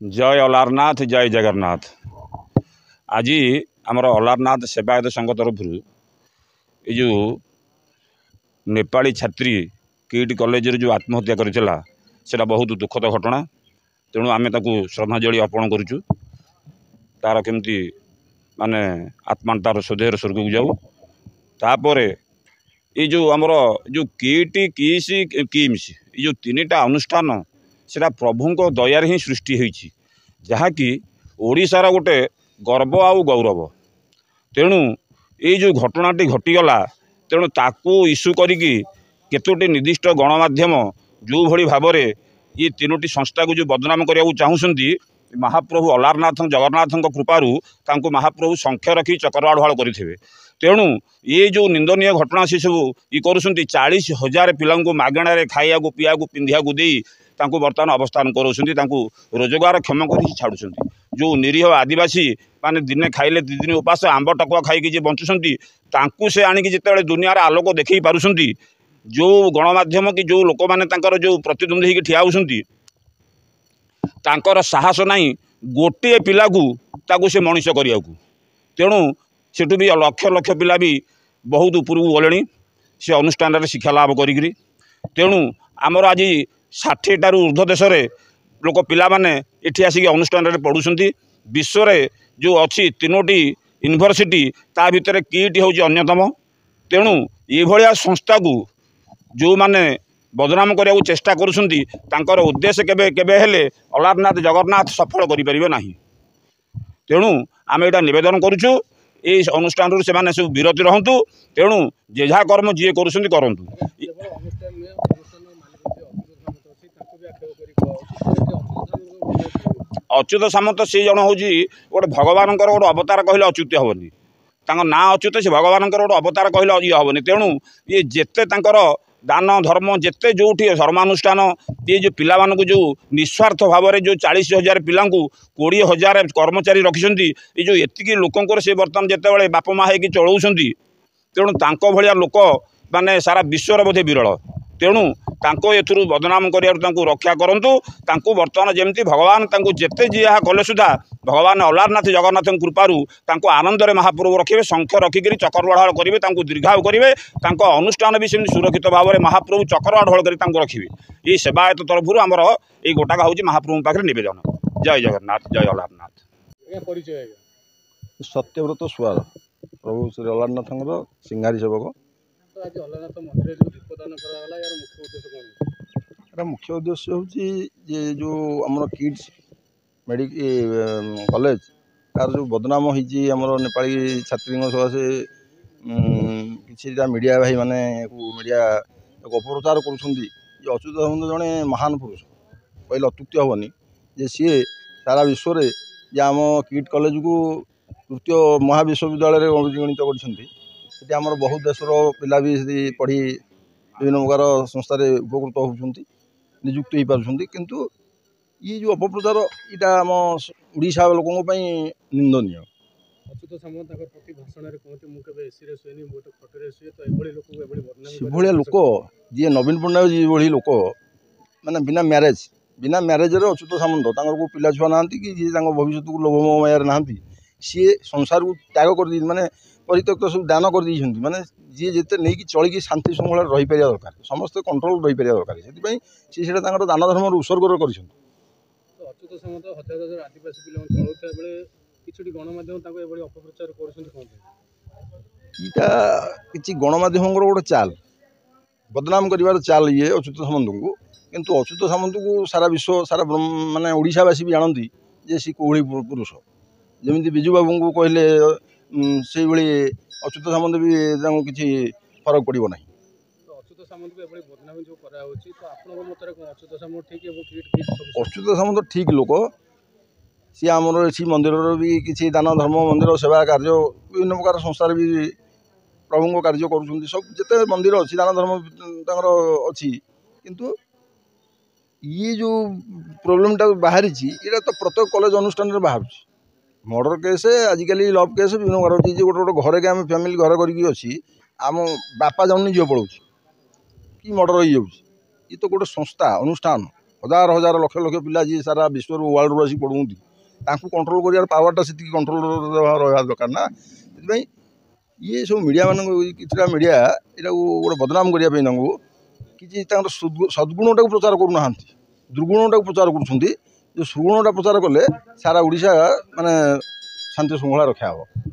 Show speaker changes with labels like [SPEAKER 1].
[SPEAKER 1] जय अलारनाथ जय जगन्नाथ। आज आमर अलारनाथ सेवायत संघ तरफ जो नेपाली छात्री किट कॉलेज जो आत्महत्या करथिला सेटा बहुत दुखद घटना। तेणु आमे ताकू श्रद्धांजलि अर्पण करुचु। तार केमती माने आत्मा तार स्वदेह स्वर्ग को जाऊ। तापरे ये जो आमर जो किट किसी किम्स ये जो तीनटा अनुष्ठान सेटा प्रभु को दयार ही सृष्टि होईछि, जहाँकि ओडिशार गोटे गर्व आउ गौरव। तेणु ये जो घटनाटी घटीगला तेणु ताकू इस्यू करिकी केतोटी निर्दिष्ट गणमाध्यम जो भली भाव में ये तीनोटी संस्था को जो बदनाम करने चाहूँगी, महाप्रभु अलारनाथ जगन्नाथ कृपारू तांको महाप्रभु संख्या रखी चक्रवाढ़ करेंगे। तेणु ये जो निंदनीय घटना से सब ये करुँच 40,000 पिला मागणार खाया पीया पिंधा दे बर्तमान अवस्थान करोसंती, रोजगार क्षम कर छाड़ुं। जो निरीह आदिवासी माने दिने खाइले 2 दिन उपास आंब टकुआ खाई जे बंचुंट से आणिक जिते दुनियार आलोक देखई पारुंट, जो गणमाध्यम कि जो लोक मैंने जो प्रतिद्वंदी होकर ठिया होती साहस नहीं गोटे पिला को से मनीष करने को। तेणु सेठू भी लक्ष लक्ष पिला भी बहुत ऊपर को गले से अनुष्ठान में शिक्षा लाभ करी। तेणु आमर आज 60 ऊर्ध्व देश लोक पिला माने एठी आसिक अनुष्ठान में पढ़ुंट। विश्व में जो अच्छी 3टी यूनिवर्सिटी ता भितर किट हूँ अन्यतम। तेणु ये भलिया संस्था को जो माने बदनाम करने को चेष्टा कर उद्देश्य केबे केबे हेले अलारनाथ जगन्नाथ सफल करें ना। तेणु आम यहाँ निवेदन करुचु ये अनुष्ठान से माने सब विरति रहतु। तेणु जे जहा कर्म जी करूँ। अच्युत सामंत से जन हूँ गोटे भगवान गोटे अवतार कहले अच्युत हेनी, ना अच्युत से भगवान गोटे अवतार कहले ये हेनी। तेणु ये जिते दान धर्म जिते जो धर्मानुष्ठान ये जो पिला जो निस्वार्थ भाव में जो 40,000 पिला 20,000 कर्मचारी रखिंट ये जो एतिकी लोकंर से बर्तमान जिते बाप माँ होगी चलाऊँच। तेणु तांको भलिया लोक माने सारा विश्वर बोधे विरल। तेणु तांको एथुरु बदनाम करियारु रक्षा करंतु। तांको बर्तमान जेमती भगवान तांको जेते जी यहाँ कले सुधा भगवान अलारनाथ जगन्नाथ कृपारू तांको आनंद में महाप्रभु रखिए, संख्य रखिक चक्रवाढ़ करेंगे, दीर्घायु करेंगे। अनुष्ठान भी सेमती सुरक्षित भाव में महाप्रभु चक्रवाढ़ कर रखिए। ये सेवायत तरफ आमर ये गोटाक हूँ महाप्रभु पाखे निवेदन। जय जगन्नाथ जय अलारनाथ।
[SPEAKER 2] सत्यव्रत सुआर प्रभु श्री अलारनाथ सिंगारी सेवक। मुख्य उद्देश्य हूँ जो आम किड्स मेडिक कॉलेज तार जो बदनाम होमर नेपाली छात्री सकाशे कि मीडिया भाई माने मीडिया अपप्रचार करुँच। अच्युत सामंत जड़े महान पुरुष कहले अत्युक्ति हेनी जे सी सारा विश्व में आम किट कॉलेज को तृतीय महाविश्वविद्यालय गणित कर बहुत देशर पिला भी पढ़ी विभिन्न प्रकार संस्था उपकृत होती निजुक्त हो पार्टी। किंतु ये जो अपप्रचार यहाँ आम ओडिशा लोकों निंदनीय। से लोक जी नवीन पट्टनायक जी भाई लोक माने बिना मैरेज अच्युत सामंत को पिला छुआ ना कि जी भविष्य को लोभ मायार ना सी संसार को त्याग कर माने परित्यक्त सब दान कर माने जी जिते नहीं कि चलिकी शांति श्रृंखला रही पारिया दरकार, समस्त कंट्रोल रही पारिया दरकार। से दान धर्म उत्सर्ग कर कि गणमाध्यम गोटे चाल बदनाम कर चाल ये अच्युत सामंत को। किंतु अच्युत सामंत को सारा विश्व सारा माने ओडिशावासी भी जानती जे सी कोहली पुरुष। जमी विजु बाबू को कहले से भाई अच्युत सामंत भी किसी फरक पड़ो ना। अच्युत सामंत ठीक लोक सी आमर ये मंदिर भी किसी दान धर्म मंदिर सेवा कार्य विभिन्न प्रकार संस्थार भी प्रभु कार्य कर सब जिते मंदिर अच्छी दान धर्म अच्छी। किंतु ये जो प्रोब्लेमटा बाहरी ये तो प्रत्येक कॉलेज अनुष्ठान में बाहर मर्डर केस आजिकल लव केस विभिन्न प्रकार अच्छी। गोटे गोटे घर के आम फैमिली घर करके अच्छी आम बापा जाऊनी झील पड़ो कि मर्डर हो तो गोटे संस्था अनुष्ठान हजार हजार लक्ष लक्ष पिला जी सारा विश्व वर्ल्ड आसिक पढ़ुंती कंट्रोल कर पावरटा से कंट्रोल रहा दरकार ना से ये सब मीडिया मान कितना मीडिया यहाँ गोटे बदनाम करने किसी सद्गुणटा को प्रचार करूना दुर्गुणटा को प्रचार कर सुगुणटा प्रचार कले सारा ओडिशा माने शांति श्रृंखला रक्षा हे।